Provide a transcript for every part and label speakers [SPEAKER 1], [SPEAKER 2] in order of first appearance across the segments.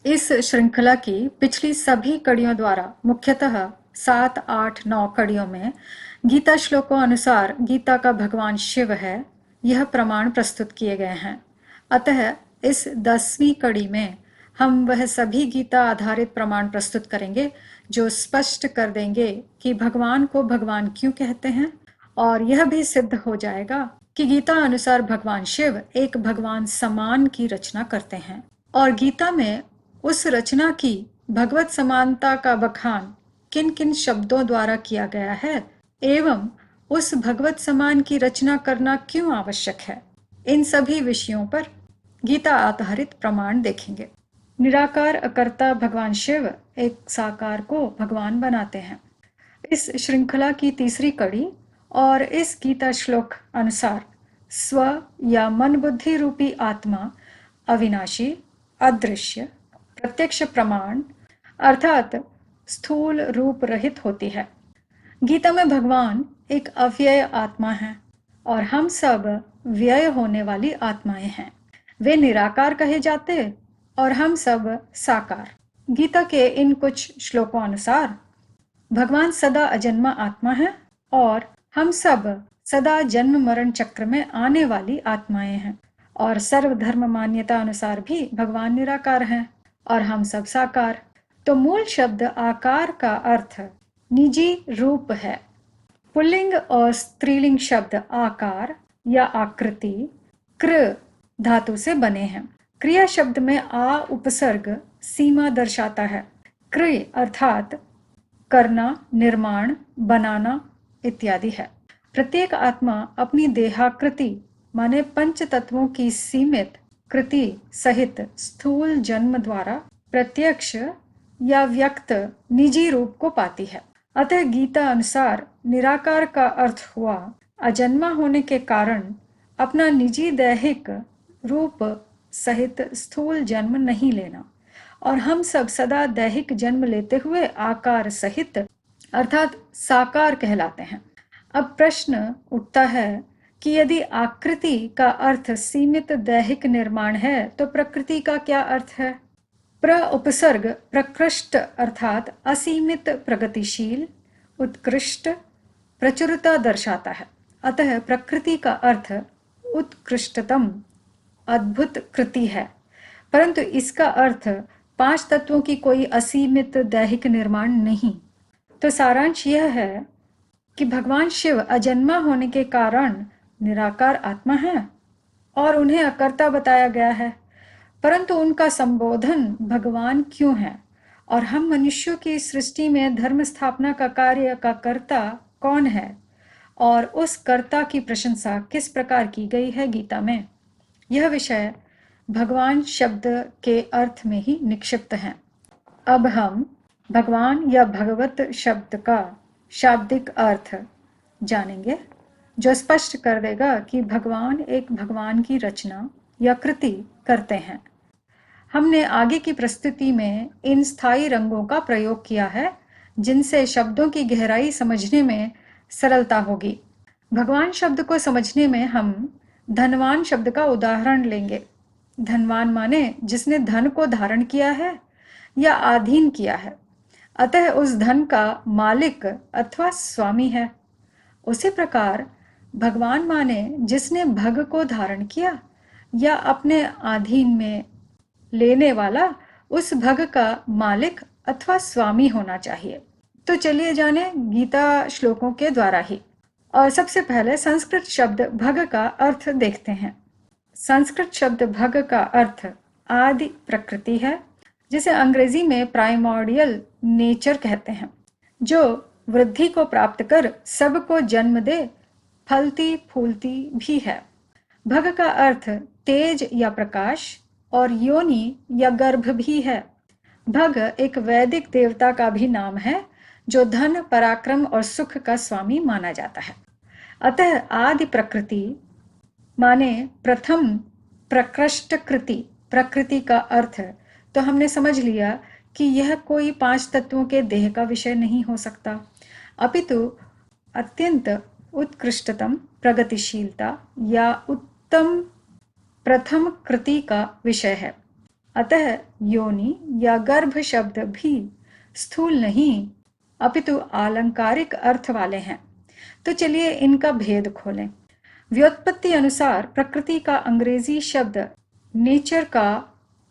[SPEAKER 1] इस श्रृंखला की पिछली सभी कड़ियों द्वारा मुख्यतः 7, 8, 9 कड़ियों में गीता श्लोकों अनुसार गीता का भगवान शिव है, यह प्रमाण प्रस्तुत किए गए हैं। अतः इस 10वीं कड़ी में हम वह सभी गीता आधारित प्रमाण प्रस्तुत करेंगे जो स्पष्ट कर देंगे कि भगवान को भगवान क्यों कहते हैं, और यह भी सिद्ध हो जाएगा कि गीता अनुसार भगवान शिव एक भगवान समान की रचना करते हैं और गीता में उस रचना की भगवत समानता का बखान किन किन शब्दों द्वारा किया गया है एवं उस भगवत समान की रचना करना क्यों आवश्यक है, इन सभी विषयों पर गीता आधारित प्रमाण देखेंगे। निराकार अकर्ता भगवान शिव एक साकार को भगवान बनाते हैं। इस श्रृंखला की तीसरी कड़ी और इस गीता श्लोक अनुसार स्व या मन बुद्धि रूपी आत्मा अविनाशी, अदृश्य, प्रत्यक्ष प्रमाण अर्थात स्थूल रूप रहित होती है। गीता में भगवान एक अव्यय आत्मा है और हम सब व्यय होने वाली आत्माएं हैं। वे निराकार कहे जाते और हम सब साकार। गीता के इन कुछ श्लोकों अनुसार भगवान सदा अजन्मा आत्मा है और हम सब सदा जन्म मरण चक्र में आने वाली आत्माएं हैं, और सर्वधर्म मान्यता अनुसार भी भगवान निराकार हैं और हम सब साकार। तो मूल शब्द आकार का अर्थ निजी रूप है। पुल्लिंग और स्त्रीलिंग शब्द आकार या आकृति कृ धातु से बने हैं। क्रिया शब्द में आ उपसर्ग सीमा दर्शाता है। क्रि अर्थात करना, निर्माण, बनाना इत्यादि है। प्रत्येक आत्मा अपनी देहाकृति माने पंच तत्वों की सीमित कृति सहित स्थूल जन्म द्वारा प्रत्यक्ष या व्यक्त निजी रूप को पाती है। अतः गीता अनुसार निराकार का अर्थ हुआ अजन्मा होने के कारण अपना निजी दैहिक रूप सहित स्थूल जन्म नहीं लेना, और हम सब सदा दैहिक जन्म लेते हुए आकार सहित अर्थात साकार कहलाते हैं। अब प्रश्न उठता है कि यदि आकृति का अर्थ सीमित दैहिक निर्माण है तो प्रकृति का क्या अर्थ है? प्र उपसर्ग प्रकृष्ट अर्थात असीमित, प्रगतिशील, उत्कृष्ट, प्रचुरता दर्शाता है। अतः प्रकृति का अर्थ उत्कृष्टतम, अद्भुत कृति है, परंतु इसका अर्थ 5 तत्वों की कोई असीमित दैहिक निर्माण नहीं। तो सारांश यह है कि भगवान शिव अजन्मा होने के कारण निराकार आत्मा है और उन्हें अकर्ता बताया गया है, परंतु उनका संबोधन भगवान क्यों है और हम मनुष्यों की सृष्टि में धर्म स्थापना का कार्य का कर्ता कौन है और उस कर्ता की प्रशंसा किस प्रकार की गई है गीता में, यह विषय भगवान शब्द के अर्थ में ही निक्षिप्त हैं। अब हम भगवान या भगवत शब्द का शाब्दिक अर्थ जानेंगे जो स्पष्ट कर देगा कि भगवान एक भगवान की रचना या कृति करते हैं। हमने आगे की प्रस्तुति में इन स्थायी रंगों का प्रयोग किया है जिनसे शब्दों की गहराई समझने में सरलता होगी। भगवान शब्द को समझने में हम धनवान शब्द का उदाहरण लेंगे। धनवान माने जिसने धन को धारण किया है या अधीन किया है, अतः उस धन का मालिक अथवा स्वामी है। उसी प्रकार भगवान माने जिसने भग को धारण किया या अपने अधीन में लेने वाला उस भग का मालिक अथवा स्वामी होना चाहिए। तो चलिए जाने गीता श्लोकों के द्वारा ही। और सबसे पहले संस्कृत शब्द भग का अर्थ देखते हैं। संस्कृत शब्द भग का अर्थ आदि प्रकृति है, जिसे अंग्रेजी में प्राइमोर्डियल नेचर कहते हैं, जो वृद्धि को प्राप्त कर सबको जन्म दे, फलती फूलती भी है। भग का अर्थ तेज या प्रकाश और योनि या गर्भ भी है। भग एक वैदिक देवता का भी नाम है जो धन, पराक्रम और सुख का स्वामी माना जाता है। अतः आदि प्रकृति माने प्रथम प्रकृष्ट कृति, प्रकृति का अर्थ तो हमने समझ लिया कि यह कोई 5 तत्वों के देह का विषय नहीं हो सकता, अपितु अत्यंत उत्कृष्टतम, प्रगतिशीलता या उत्तम प्रथम कृति का विषय है। अतः योनि या गर्भ शब्द भी स्थूल नहीं अपितु आलंकारिक अर्थ वाले हैं। तो चलिए इनका भेद खोलें। व्युत्पत्ति अनुसार प्रकृति का अंग्रेजी शब्द नेचर का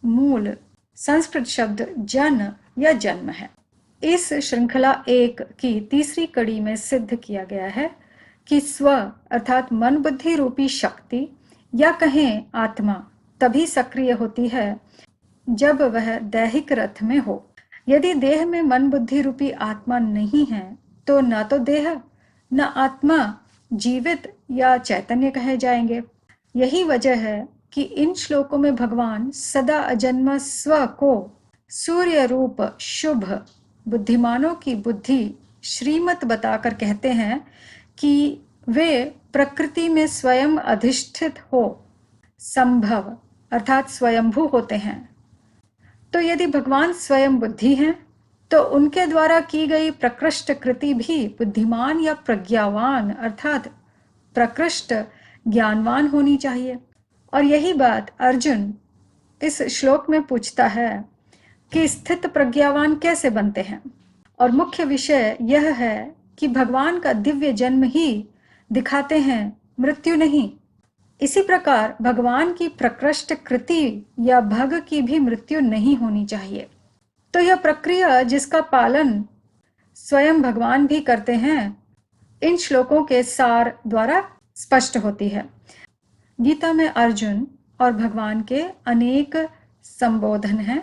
[SPEAKER 1] मूल संस्कृत शब्द जन या जन्म है। इस श्रृंखला 1 की तीसरी कड़ी में सिद्ध किया गया है कि स्व अर्थात मन बुद्धि रूपी शक्ति या कहें आत्मा तभी सक्रिय होती है जब वह दैहिक रथ में हो। यदि देह में मन बुद्धि रूपी आत्मा नहीं है तो न तो देह न आत्मा जीवित या चैतन्य कहे जाएंगे। यही वजह है कि इन श्लोकों में भगवान सदा अजन्म स्व को सूर्य रूप शुभ बुद्धिमानों की बुद्धि श्रीमत बताकर कहते हैं कि वे प्रकृति में स्वयं अधिष्ठित हो संभव अर्थात स्वयंभू होते हैं। तो यदि भगवान स्वयं बुद्धि हैं तो उनके द्वारा की गई प्रकृष्ट कृति भी बुद्धिमान या प्रज्ञावान अर्थात प्रकृष्ट ज्ञानवान होनी चाहिए। और यही बात अर्जुन इस श्लोक में पूछता है कि स्थित प्रज्ञावान कैसे बनते हैं। और मुख्य विषय यह है कि भगवान का दिव्य जन्म ही दिखाते हैं, मृत्यु नहीं। इसी प्रकार भगवान की प्रकृष्ट कृति या भग की भी मृत्यु नहीं होनी चाहिए। तो यह प्रक्रिया जिसका पालन स्वयं भगवान भी करते हैं इन श्लोकों के सार द्वारा स्पष्ट होती है। गीता में अर्जुन और भगवान के अनेक संबोधन हैं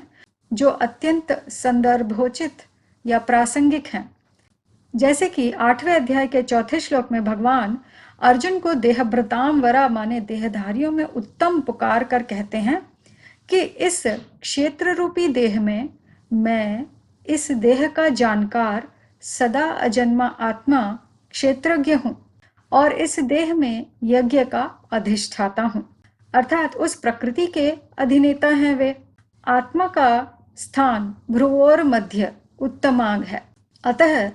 [SPEAKER 1] जो अत्यंत संदर्भोचित या प्रासंगिक हैं। जैसे कि 8वें अध्याय के 4थे श्लोक में भगवान अर्जुन को देहभृताम वरा माने देहधारियों में उत्तम पुकार कर कहते हैं कि इस क्षेत्र रूपी देह में मैं इस देह का जानकार सदा अजन्मा आत्मा क्षेत्रज्ञ हूं और इस देह में यज्ञ का अधिष्ठाता हूं अर्थात उस प्रकृति के अधिनेता हैं वे। आत्मा का स्थान भ्रुवोर मध्य उत्तमांग है। अतः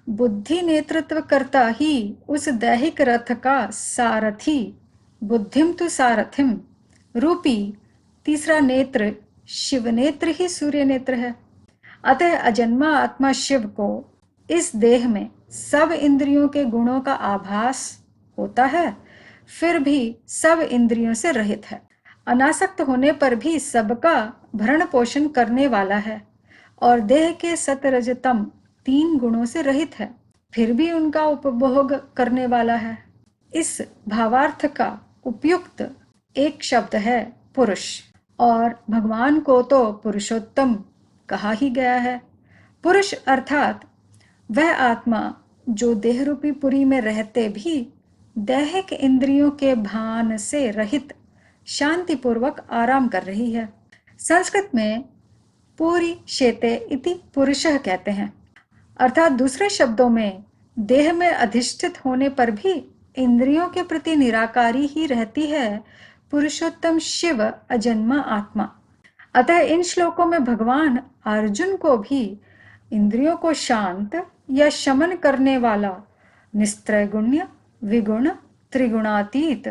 [SPEAKER 1] बुद्धि नेतृत्व करता ही उस दैहिक रथ का सारथी बुद्धिम तु सारथिम रूपी तीसरा नेत्र शिव नेत्र ही सूर्य नेत्र है। अतः अजन्मा आत्मा शिव को इस देह में सब इंद्रियों के गुणों का आभास होता है, फिर भी सब इंद्रियों से रहित है। अनासक्त होने पर भी सबका भरण पोषण करने वाला है और देह के सतरजतम 3 गुणों से रहित है, फिर भी उनका उपभोग करने वाला है। इस भावार्थ का उपयुक्त एक शब्द है पुरुष और भगवान को तो पुरुषोत्तम कहा ही गया है। पुरुष अर्थात वह आत्मा जो देह रूपी पुरी में रहते भी दैहिक इंद्रियों के भान से रहित शांतिपूर्वक आराम कर रही है। संस्कृत में पूरी शेते इति पुरुषः कहते हैं अर्थात दूसरे शब्दों में देह में अधिष्ठित होने पर भी इंद्रियों के प्रति निराकारी ही रहती है पुरुषोत्तम शिव अजन्मा आत्मा। अतः इन श्लोकों में भगवान अर्जुन को भी इंद्रियों को शांत या शमन करने वाला निस्त्रैगुण्य विगुण त्रिगुणातीत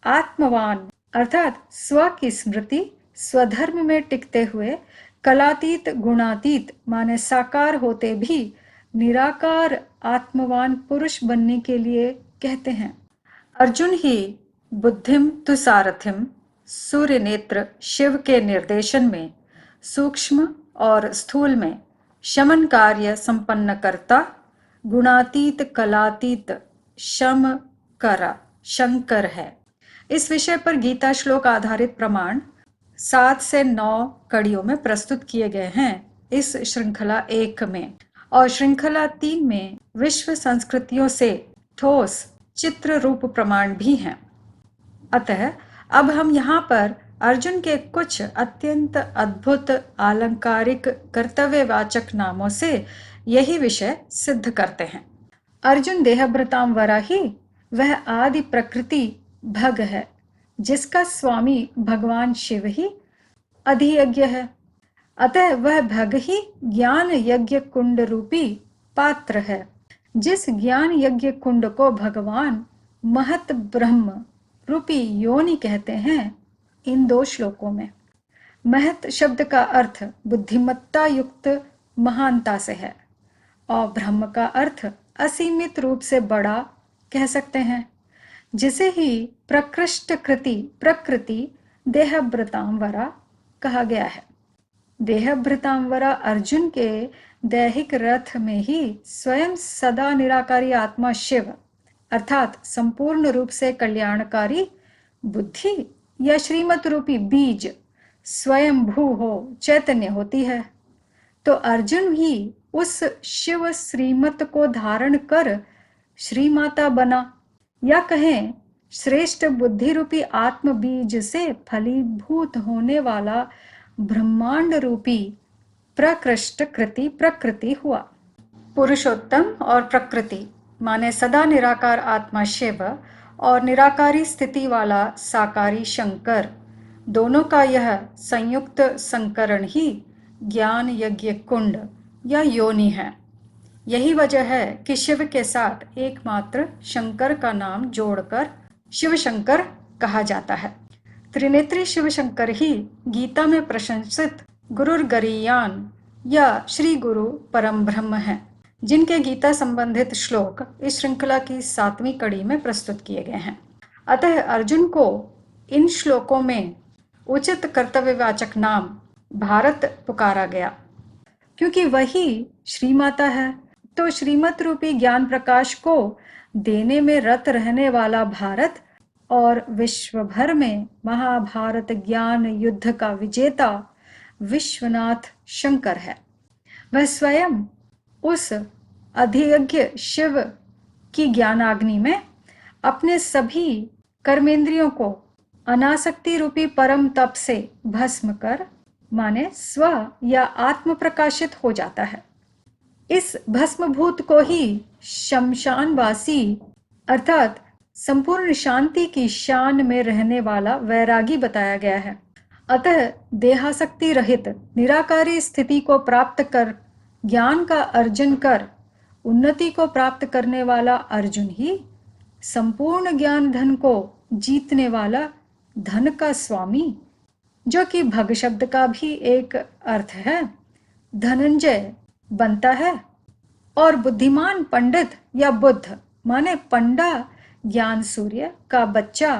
[SPEAKER 1] आत्मवान अर्थात स्व की स्मृति स्वधर्म में टिकते हुए कलातीत गुणातीत माने साकार होते भी निराकार आत्मवान पुरुष बनने के लिए कहते हैं। अर्जुन ही बुद्धिम तु सारथिम सूर्य नेत्र शिव के निर्देशन में सूक्ष्म और स्थूल में शमन कार्य संपन्न करता गुणातीत कलातीत शम करा शंकर है। इस विषय पर गीता श्लोक आधारित प्रमाण 7 से 9 कड़ियों में प्रस्तुत किए गए हैं इस श्रृंखला 1 में, और श्रृंखला 3 में विश्व संस्कृतियों से ठोस चित्र रूप प्रमाण भी हैं। अतः अब हम यहाँ पर अर्जुन के कुछ अत्यंत अद्भुत आलंकारिक कर्तव्यवाचक नामों से यही विषय सिद्ध करते हैं। अर्जुन देहभृताम वरा ही वह आदि प्रकृति भग है जिसका स्वामी भगवान शिव ही अधियज्ञ है। अतः वह भग ही ज्ञान यज्ञ कुंड रूपी पात्र है। जिस ज्ञान यज्ञ कुंड को भगवान महत ब्रह्म रूपी योनि कहते हैं इन 2 श्लोकों में महत शब्द का अर्थ बुद्धिमत्ता युक्त महानता से है और ब्रह्म का अर्थ असीमित रूप से बड़ा कह सकते हैं, जिसे ही प्रकृति देहभृतांवरा कहा गया है। देहभृतांवरा अर्जुन के दैहिक रथ में ही स्वयं सदा निराकारी आत्मा शिव अर्थात संपूर्ण रूप से कल्याणकारी बुद्धि या श्रीमत रूपी बीज स्वयं भू हो चैतन्य होती है। तो अर्जुन भी उस शिव श्रीमत को धारण कर श्रीमाता बना, या कहें श्रेष्ठ बुद्धि रूपी आत्म बीज से फलीभूत होने वाला ब्रह्मांड रूपी प्रकृष्ट कृति प्रकृति हुआ। पुरुषोत्तम और प्रकृति माने सदा निराकार आत्मा शिव और निराकारी स्थिति वाला साकारी शंकर, दोनों का यह संयुक्त संकरण ही ज्ञान यज्ञ कुंड या योनि है। यही वजह है कि शिव के साथ एकमात्र शंकर का नाम जोड़कर शिव शंकर कहा जाता है। त्रिनेत्री शिव शंकर ही गीता में प्रशंसित गुरुर्गरीयान या श्री गुरु परम ब्रह्म हैं, जिनके गीता संबंधित श्लोक इस श्रृंखला की 7वीं कड़ी में प्रस्तुत किए गए हैं। अतः अर्जुन को इन श्लोकों में उचित कर्तव्यवाचक नाम भारत पुकारा गया, क्योंकि वही श्रीमाता है। तो श्रीमत रूपी ज्ञान प्रकाश को देने में रत रहने वाला भारत और विश्व भर में महाभारत ज्ञान युद्ध का विजेता विश्वनाथ शंकर है। वह स्वयं उस अधियज्ञ शिव की ज्ञानाग्नि में अपने सभी कर्मेंद्रियों को अनासक्ति रूपी परम तप से भस्म कर माने स्व या आत्म प्रकाशित हो जाता है। इस भस्मभूत को ही शमशानवासी अर्थात संपूर्ण शांति की शान में रहने वाला वैरागी बताया गया है। अतः देहासक्ति रहित निराकारी स्थिति को प्राप्त कर ज्ञान का अर्जन कर उन्नति को प्राप्त करने वाला अर्जुन ही संपूर्ण ज्ञान धन को जीतने वाला धन का स्वामी, जो कि भग शब्द का भी एक अर्थ है, धनंजय बनता है। और बुद्धिमान पंडित या बुद्ध माने पंडा ज्ञान सूर्य का बच्चा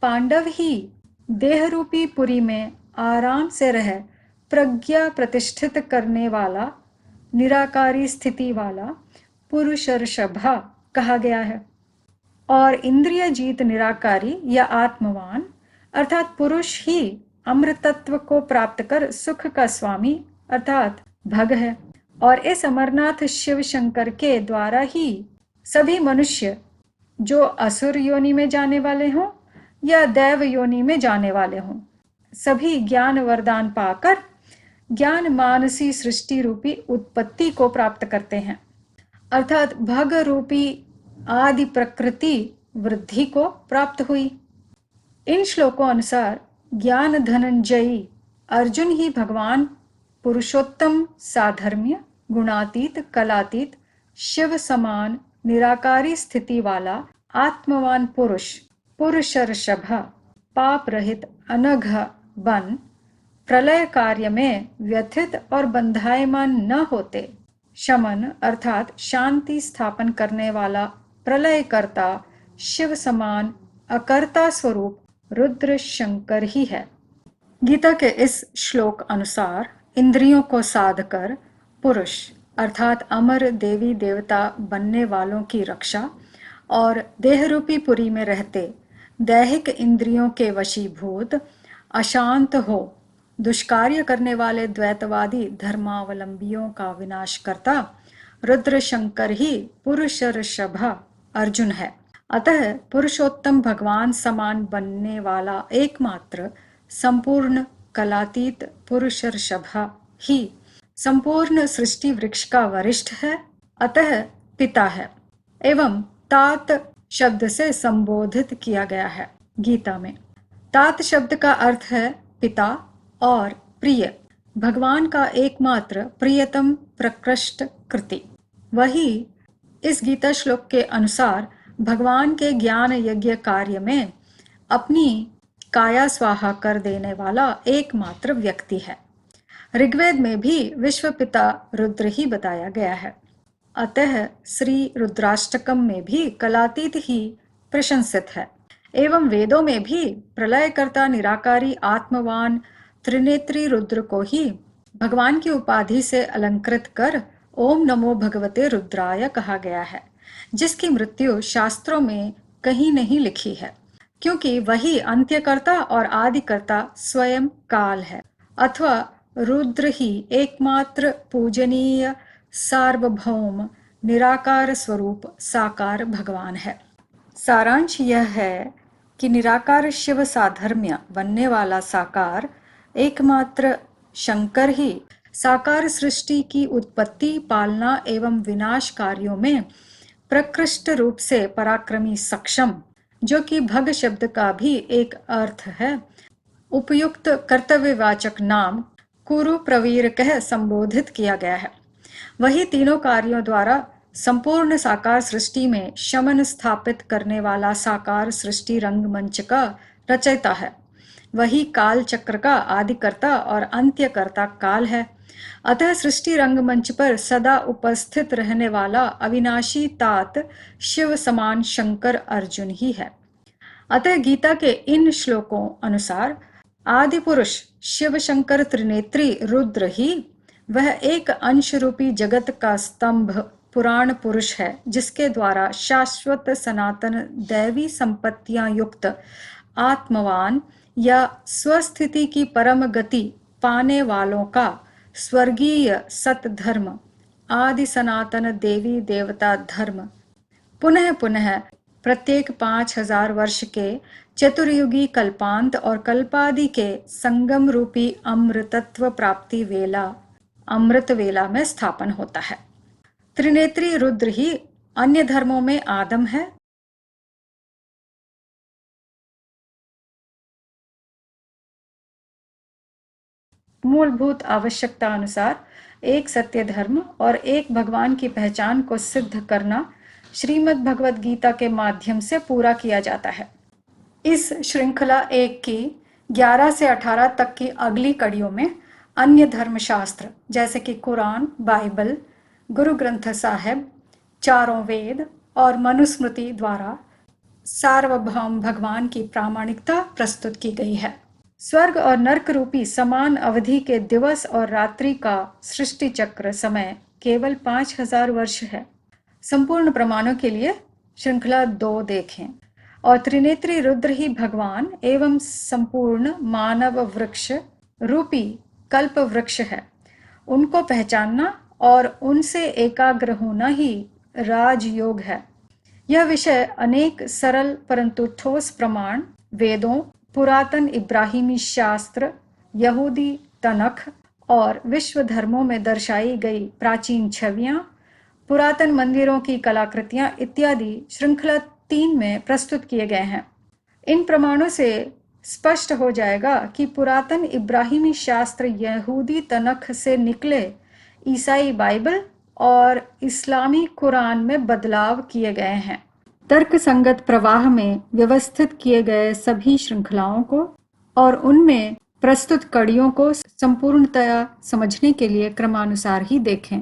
[SPEAKER 1] पांडव ही देह रूपी पुरी में आराम से रह प्रज्ञा प्रतिष्ठित करने वाला निराकारी स्थिति वाला पुरुषर्षभा कहा गया है। और इंद्रिय जीत निराकारी या आत्मवान अर्थात पुरुष ही अमृतत्व को प्राप्त कर सुख का स्वामी अर्थात भग है। और इस अमरनाथ शिव शंकर के द्वारा ही सभी मनुष्य जो असुर योनि में जाने वाले हों या दैव योनि में जाने वाले हों, सभी ज्ञान वरदान पाकर ज्ञान मानसी सृष्टि रूपी उत्पत्ति को प्राप्त करते हैं, अर्थात भग रूपी आदि प्रकृति वृद्धि को प्राप्त हुई। इन श्लोकों अनुसार ज्ञान धनंजयी अर्जुन ही भगवान पुरुषोत्तम साधर्म्य गुणातीत कलातीत शिव समान निराकारी स्थिति वाला आत्मवान पुरुष पुरुषर्षभ पाप रहित अनघ बन प्रलय कार्य में व्यथित और बंधायमान न होते शमन अर्थात शांति स्थापन करने वाला प्रलय कर्ता शिव समान अकर्ता स्वरूप रुद्र शंकर ही है। गीता के इस श्लोक अनुसार इंद्रियों को साध कर पुरुष अर्थात अमर देवी देवता बनने वालों की रक्षा और देहरूपी पुरी में रहते दैहिक इंद्रियों के वशीभूत अशांत हो दुष्कार्य करने वाले द्वैतवादी धर्मावलंबियों का विनाश करता रुद्र शंकर ही पुरुषर्षभ अर्जुन है। अतः पुरुषोत्तम भगवान समान बनने वाला एकमात्र संपूर्ण कलातीत पुरुषर्षभ ही संपूर्ण सृष्टि वृक्ष का वरिष्ठ है, अतः पिता है एवं तात शब्द से संबोधित किया गया है गीता में। तात शब्द का अर्थ है पिता और प्रिय, भगवान का एकमात्र प्रियतम प्रकृष्ट कृति। वही इस गीता श्लोक के अनुसार भगवान के ज्ञान यज्ञ कार्य में अपनी काया स्वाहा कर देने वाला एकमात्र व्यक्ति है। ऋग्वेद में भी विश्व पिता रुद्र ही बताया गया है। अतः श्री रुद्राष्टकम में भी कलातीत ही प्रशंसित है एवं वेदों में भी प्रलयकर्ता निराकारी आत्मवान त्रिनेत्री रुद्र को ही भगवान की उपाधि से अलंकृत कर ओम नमो भगवते रुद्राय कहा गया है, जिसकी मृत्यु शास्त्रों में कहीं नहीं लिखी है, क्योंकि वही अंत्यकर्ता और आदिकर्ता स्वयं काल है, अथवा रुद्र ही एकमात्र पूजनीय सार्वभौम निराकार स्वरूप साकार भगवान है। सारांश यह है कि निराकार शिव साधर्म्य बनने वाला साकार एकमात्र शंकर ही साकार सृष्टि की उत्पत्ति, पालना एवं विनाश कार्यों में प्रकृष्ट रूप से पराक्रमी सक्षम, जो कि भग शब्द का भी एक अर्थ है, उपयुक्त कर्तव्यवाचक नाम कुरु प्रवीर कह संबोधित किया गया है। वही तीनों कार्यों द्वारा संपूर्ण साकार सृष्टि में शमन स्थापित करने वाला साकार सृष्टि रंगमंच का रचयिता है। वही काल चक्र का आदिकर्ता और अंत्यकर्ता काल है। अतः सृष्टि रंगमंच पर सदा उपस्थित रहने वाला अविनाशी तात शिव समान शंकर अर्जुन ही है। अतः गीता के इन श्लोकों अनुसार आदि पुरुष शिव शंकर त्रिनेत्री रुद्र ही वह एक अंश रूपी जगत का स्तंभ पुराण पुरुष है, जिसके द्वारा शाश्वत सनातन दैवी संपत्तियां युक्त आत्मवान या स्वस्थिति की परम गति पाने वालों का स्वर्गीय सत धर्म आदि सनातन देवी देवता धर्म पुनः पुनः प्रत्येक 5000 वर्ष के चतुर्युगी कल्पांत और कल्पादि के संगम रूपी अमृतत्व प्राप्ति वेला अमृत वेला में स्थापन होता है। त्रिनेत्री रुद्र ही अन्य धर्मों में आदम है। मूलभूत आवश्यकता अनुसार एक सत्य धर्म और एक भगवान की पहचान को सिद्ध करना श्रीमद् भगवद गीता के माध्यम से पूरा किया जाता है। इस श्रृंखला 1 की 11 से 18 तक की अगली कड़ियों में अन्य धर्मशास्त्र जैसे कि कुरान, बाइबल, गुरु ग्रंथ साहिब, चारों वेद और मनुस्मृति द्वारा सार्वभौम भगवान की प्रामाणिकता प्रस्तुत की गई है। स्वर्ग और नर्क रूपी समान अवधि के दिवस और रात्रि का सृष्टि चक्र समय केवल 5000 वर्ष है। संपूर्ण प्रमाणों के लिए श्रृंखला 2 देखें। और त्रिनेत्री रुद्र ही भगवान एवं संपूर्ण मानव वृक्ष रूपी कल्प वृक्ष है। उनको पहचानना और उनसे एकाग्र होना ही राजयोग है। यह विषय अनेक सरल परंतु ठोस प्रमाण वेदों, पुरातन इब्राहिमी शास्त्र, यहूदी तनख और विश्व धर्मों में दर्शाई गई प्राचीन छवियां, पुरातन मंदिरों की कलाकृतियां इत्यादि श्रृंखला 3 में प्रस्तुत किए गए हैं। इन प्रमाणों से स्पष्ट हो जाएगा कि पुरातन इब्राहिमी शास्त्र, यहूदी तनख से निकले ईसाई बाइबल और इस्लामी कुरान में बदलाव किए गए हैं। तर्क संगत प्रवाह में व्यवस्थित किए गए सभी श्रृंखलाओं को और उनमें प्रस्तुत कड़ियों को संपूर्णतया समझने के लिए क्रमानुसार ही देखें।